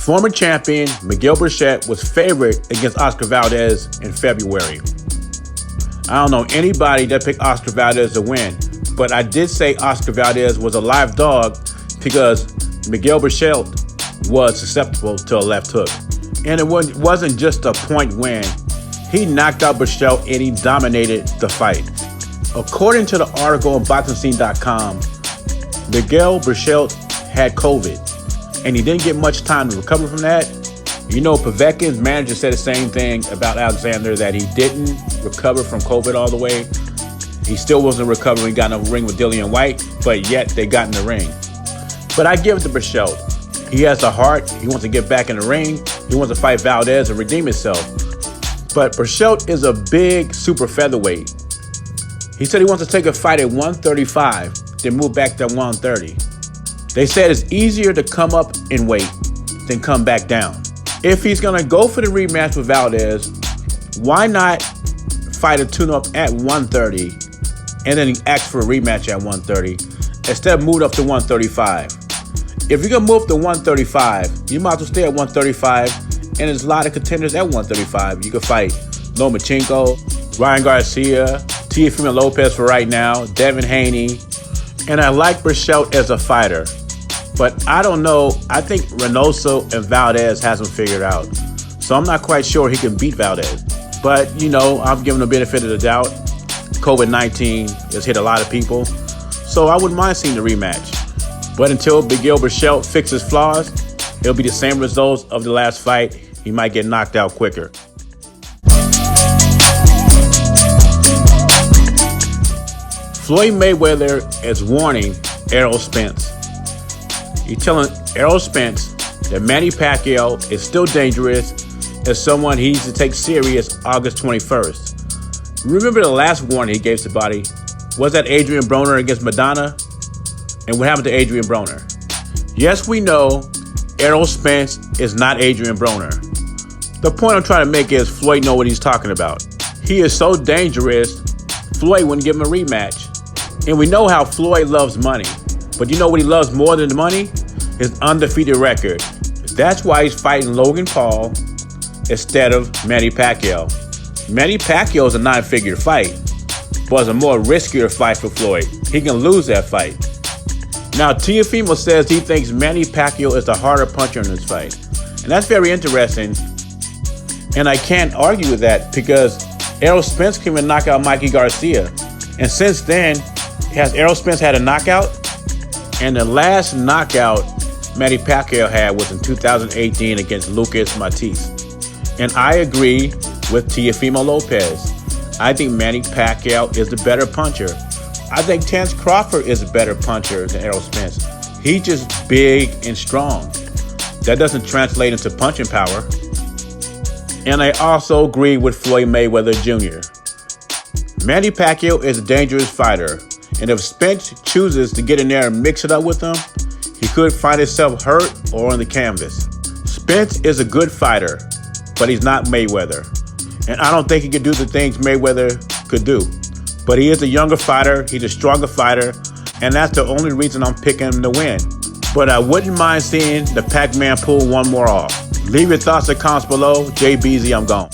Former champion Miguel Berchelt was favored against Oscar Valdez in February. I don't know anybody that picked Oscar Valdez to win, but I did say Oscar Valdez was a live dog because Miguel Berchelt was susceptible to a left hook. And it wasn't just a point win. He knocked out Berchelt and he dominated the fight. According to the article on BoxingScene.com, Miguel Berchelt had COVID, and he didn't get much time to recover from that. You know, Povetkin's manager said the same thing about Alexander, that he didn't recover from COVID all the way. He still wasn't recovering, got in a ring with Dillian White, but yet they got in the ring. But I give it to Berchelt. He has a heart. He wants to get back in the ring. He wants to fight Valdez and redeem himself. But Berchelt is a big super featherweight. He said he wants to take a fight at 135, then move back to 130. They said it's easier to come up in weight than come back down. If he's going to go for the rematch with Valdez, why not fight a tune-up at 130 and then ask for a rematch at 130 instead of moving up to 135? If you're going to move up to 135, you might as well stay at 135, and there's a lot of contenders at 135. You could fight Lomachenko, Ryan Garcia, Teofimo Lopez for right now, Devin Haney. And I like Berchelt as a fighter. But I don't know. I think Reynoso and Valdez has him figured out. So I'm not quite sure he can beat Valdez. But, you know, I'm giving him the benefit of the doubt. COVID-19 has hit a lot of people. So I wouldn't mind seeing the rematch. But until Miguel Berchelt fixes flaws, it'll be the same results of the last fight. He might get knocked out quicker. Floyd Mayweather is warning Errol Spence. He's telling Errol Spence that Manny Pacquiao is still dangerous as someone he needs to take serious August 21st. Remember the last warning he gave somebody? Was that Adrian Broner against Madonna? And what happened to Adrian Broner? Yes, we know Errol Spence is not Adrian Broner. The point I'm trying to make is Floyd knows what he's talking about. He is so dangerous, Floyd wouldn't give him a rematch. And we know how Floyd loves money. But you know what he loves more than the money? His undefeated record. That's why he's fighting Logan Paul instead of Manny Pacquiao. Manny Pacquiao is a 9-figure fight, but it's a more riskier fight for Floyd. He can lose that fight. Now, Teofimo says he thinks Manny Pacquiao is the harder puncher in this fight. And that's very interesting. And I can't argue with that because Errol Spence came and knocked out Mikey Garcia. And since then, has Errol Spence had a knockout? And the last knockout Manny Pacquiao had was in 2018 against Lucas Matisse. And I agree with Teofimo Lopez. I think Manny Pacquiao is the better puncher. I think Terence Crawford is a better puncher than Errol Spence. He's just big and strong. That doesn't translate into punching power. And I also agree with Floyd Mayweather Jr. Manny Pacquiao is a dangerous fighter. And if Spence chooses to get in there and mix it up with him, he could find himself hurt or on the canvas. Spence is a good fighter, but he's not Mayweather. And I don't think he could do the things Mayweather could do. But he is a younger fighter, he's a stronger fighter, and that's the only reason I'm picking him to win. But I wouldn't mind seeing the Pac-Man pull one more off. Leave your thoughts and comments below. JBZ, I'm gone.